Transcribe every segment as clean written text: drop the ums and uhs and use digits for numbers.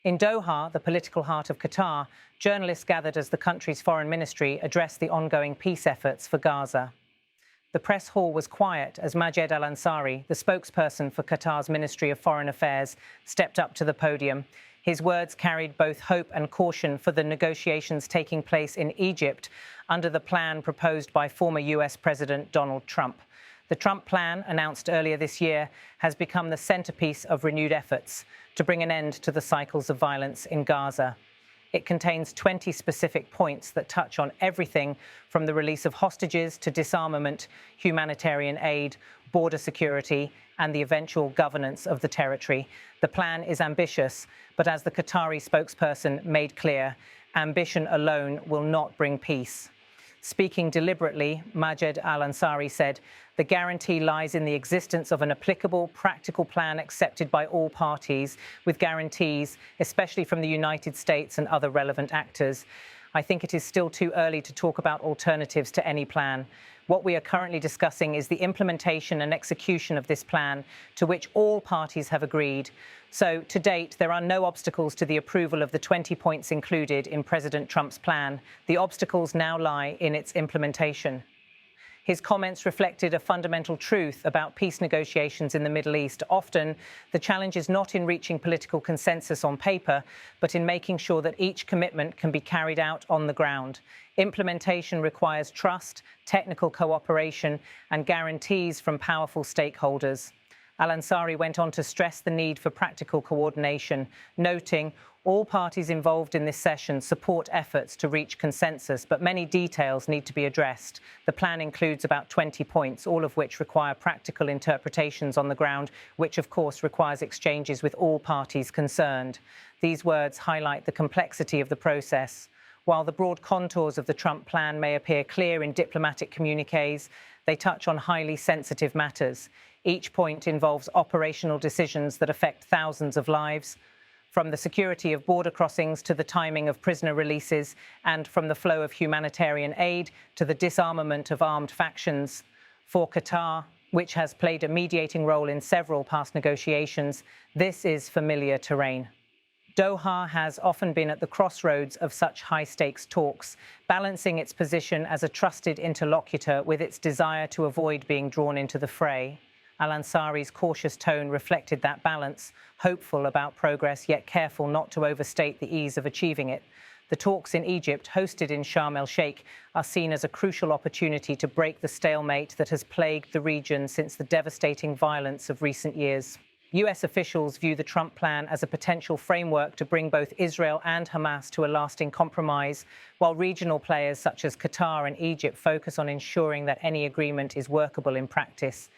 In Doha, the political heart of Qatar, journalists gathered as the country's foreign ministry addressed the ongoing peace efforts for Gaza. The press hall was quiet as Majed Al-Ansari, the spokesperson for Qatar's Ministry of Foreign Affairs, stepped up to the podium. His words carried both hope and caution for the negotiations taking place in Egypt under the plan proposed by former US President Donald Trump. The Trump plan, announced earlier this year, has become the centerpiece of renewed efforts to bring an end to the cycles of violence in Gaza. It contains 20 specific points that touch on everything from the release of hostages to disarmament, humanitarian aid, border security, and the eventual governance of the territory. The plan is ambitious, but as the Qatari spokesperson made clear, ambition alone will not bring peace. Speaking deliberately, Majed Al-Ansari said, "The guarantee lies in the existence of an applicable, practical plan accepted by all parties, with guarantees, especially from the United States and other relevant actors. I think it is still too early to talk about alternatives to any plan. What we are currently discussing is the implementation and execution of this plan, to which all parties have agreed. So, to date, there are no obstacles to the approval of the 20 points included in President Trump's plan. The obstacles now lie in its implementation." His comments reflected a fundamental truth about peace negotiations in the Middle East. Often, the challenge is not in reaching political consensus on paper, but in making sure that each commitment can be carried out on the ground. Implementation requires trust, technical cooperation, and guarantees from powerful stakeholders. Al-Ansari went on to stress the need for practical coordination, noting all parties involved in this session support efforts to reach consensus, but many details need to be addressed. The plan includes about 20 points, all of which require practical interpretations on the ground, which of course requires exchanges with all parties concerned. These words highlight the complexity of the process. While the broad contours of the Trump plan may appear clear in diplomatic communiques, they touch on highly sensitive matters. Each point involves operational decisions that affect thousands of lives, from the security of border crossings to the timing of prisoner releases, and from the flow of humanitarian aid to the disarmament of armed factions. For Qatar, which has played a mediating role in several past negotiations, this is familiar terrain. Doha has often been at the crossroads of such high-stakes talks, balancing its position as a trusted interlocutor with its desire to avoid being drawn into the fray. Al-Ansari's cautious tone reflected that balance, hopeful about progress, yet careful not to overstate the ease of achieving it. The talks in Egypt, hosted in Sharm el-Sheikh, are seen as a crucial opportunity to break the stalemate that has plagued the region since the devastating violence of recent years. US officials view the Trump plan as a potential framework to bring both Israel and Hamas to a lasting compromise, while regional players such as Qatar and Egypt focus on ensuring that any agreement is workable in practice.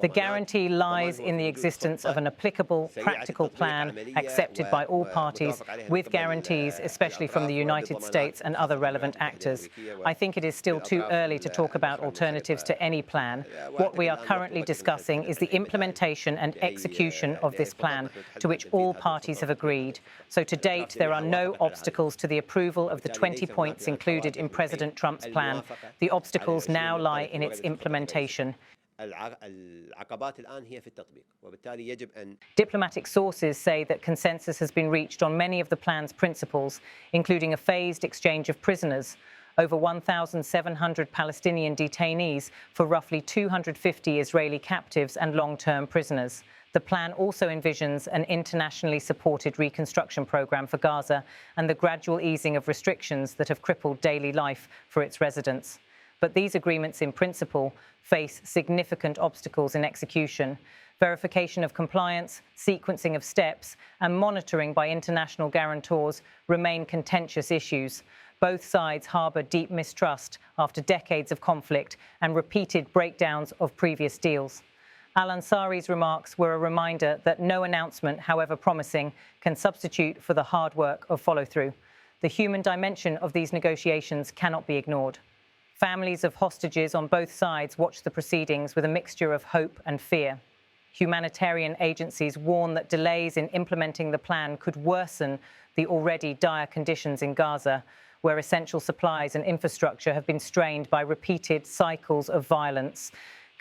The guarantee lies in the existence of an applicable, practical plan accepted by all parties, with guarantees, especially from the United States and other relevant actors. I think it is still too early to talk about alternatives to any plan. What we are currently discussing is the implementation and execution of this plan, to which all parties have agreed. So to date, there are no obstacles to the approval of the 20 points included in President Trump's plan. The obstacles now lie in its implementation. Diplomatic sources say that consensus has been reached on many of the plan's principles, including a phased exchange of prisoners, over 1,700 Palestinian detainees for roughly 250 Israeli captives and long-term prisoners. The plan also envisions an internationally supported reconstruction program for Gaza and the gradual easing of restrictions that have crippled daily life for its residents. But these agreements in principle face significant obstacles in execution. Verification of compliance, sequencing of steps, and monitoring by international guarantors remain contentious issues. Both sides harbour deep mistrust after decades of conflict and repeated breakdowns of previous deals. Al-Ansari's remarks were a reminder that no announcement, however promising, can substitute for the hard work of follow-through. The human dimension of these negotiations cannot be ignored. Families of hostages on both sides watch the proceedings with a mixture of hope and fear. Humanitarian agencies warn that delays in implementing the plan could worsen the already dire conditions in Gaza, where essential supplies and infrastructure have been strained by repeated cycles of violence.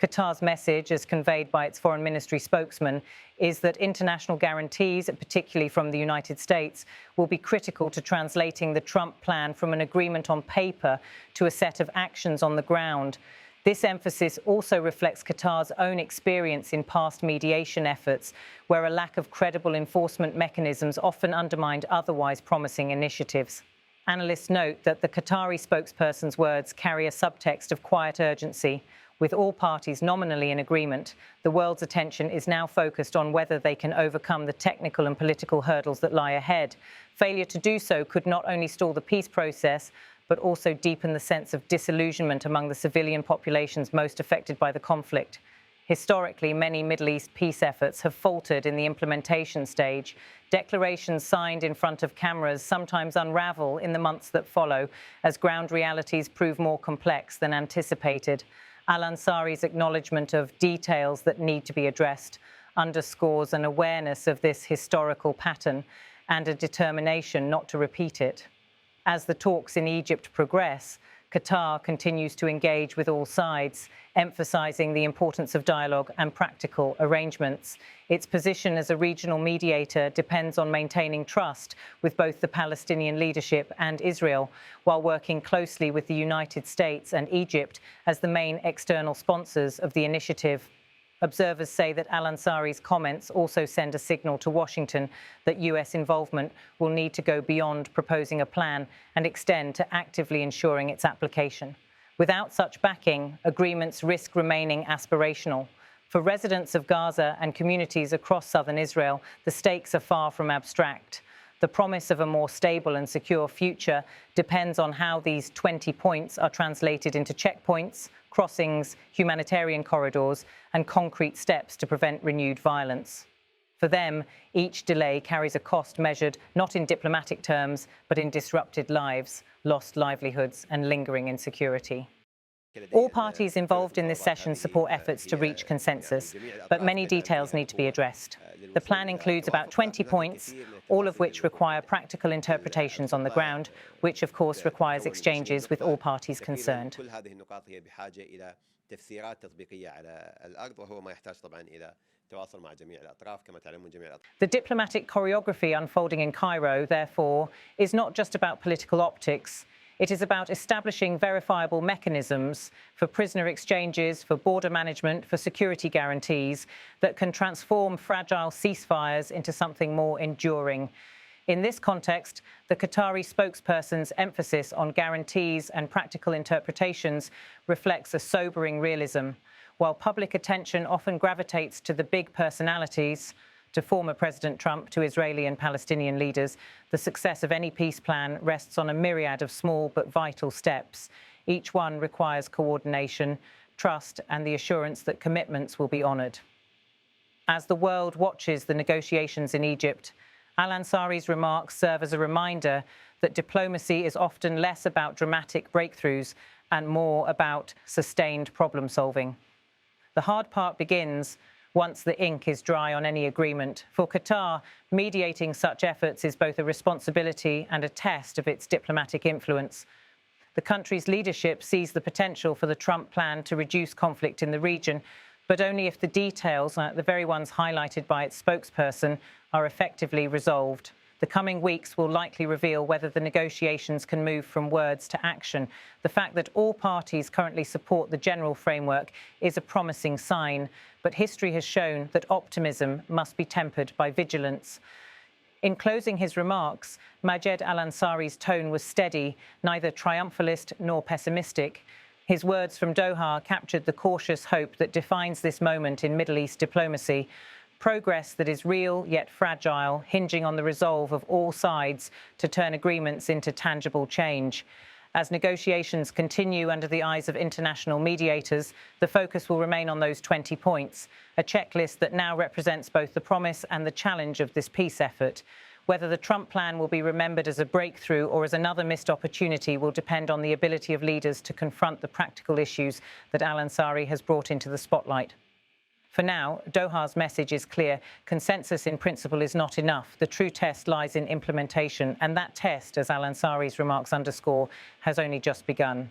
Qatar's message, as conveyed by its foreign ministry spokesman, is that international guarantees, particularly from the United States, will be critical to translating the Trump plan from an agreement on paper to a set of actions on the ground. This emphasis also reflects Qatar's own experience in past mediation efforts, where a lack of credible enforcement mechanisms often undermined otherwise promising initiatives. Analysts note that the Qatari spokesperson's words carry a subtext of quiet urgency. With all parties nominally in agreement, the world's attention is now focused on whether they can overcome the technical and political hurdles that lie ahead. Failure to do so could not only stall the peace process, but also deepen the sense of disillusionment among the civilian populations most affected by the conflict. Historically, many Middle East peace efforts have faltered in the implementation stage. Declarations signed in front of cameras sometimes unravel in the months that follow, as ground realities prove more complex than anticipated. Al-Ansari's acknowledgement of details that need to be addressed underscores an awareness of this historical pattern and a determination not to repeat it. As the talks in Egypt progress, Qatar continues to engage with all sides, emphasizing the importance of dialogue and practical arrangements. Its position as a regional mediator depends on maintaining trust with both the Palestinian leadership and Israel, while working closely with the United States and Egypt as the main external sponsors of the initiative. Observers say that Al-Ansari's comments also send a signal to Washington that US involvement will need to go beyond proposing a plan and extend to actively ensuring its application. Without such backing, agreements risk remaining aspirational. For residents of Gaza and communities across southern Israel, the stakes are far from abstract. The promise of a more stable and secure future depends on how these 20 points are translated into checkpoints, crossings, humanitarian corridors, and concrete steps to prevent renewed violence. For them, each delay carries a cost measured not in diplomatic terms, but in disrupted lives, lost livelihoods, and lingering insecurity. All parties involved in this session support efforts to reach consensus, but many details need to be addressed. The plan includes about 20 points, all of which require practical interpretations on the ground, which of course requires exchanges with all parties concerned. The diplomatic choreography unfolding in Cairo, therefore, is not just about political optics. It is about establishing verifiable mechanisms for prisoner exchanges, for border management, for security guarantees that can transform fragile ceasefires into something more enduring. In this context, the Qatari spokesperson's emphasis on guarantees and practical interpretations reflects a sobering realism. While public attention often gravitates to the big personalities, to former President Trump, to Israeli and Palestinian leaders, the success of any peace plan rests on a myriad of small but vital steps. Each one requires coordination, trust, and the assurance that commitments will be honoured. As the world watches the negotiations in Egypt, Al-Ansari's remarks serve as a reminder that diplomacy is often less about dramatic breakthroughs and more about sustained problem-solving. The hard part begins once the ink is dry on any agreement. For Qatar, mediating such efforts is both a responsibility and a test of its diplomatic influence. The country's leadership sees the potential for the Trump plan to reduce conflict in the region, but only if the details, like the very ones highlighted by its spokesperson, are effectively resolved. The coming weeks will likely reveal whether the negotiations can move from words to action. The fact that all parties currently support the general framework is a promising sign, but history has shown that optimism must be tempered by vigilance. In closing his remarks, Majed Al-Ansari's tone was steady, neither triumphalist nor pessimistic. His words from Doha captured the cautious hope that defines this moment in Middle East diplomacy. Progress that is real yet fragile, hinging on the resolve of all sides to turn agreements into tangible change. As negotiations continue under the eyes of international mediators, the focus will remain on those 20 points, a checklist that now represents both the promise and the challenge of this peace effort. Whether the Trump plan will be remembered as a breakthrough or as another missed opportunity will depend on the ability of leaders to confront the practical issues that Al-Ansari has brought into the spotlight. For now, Doha's message is clear. Consensus in principle is not enough. The true test lies in implementation, and that test, as Al-Ansari's remarks underscore, has only just begun.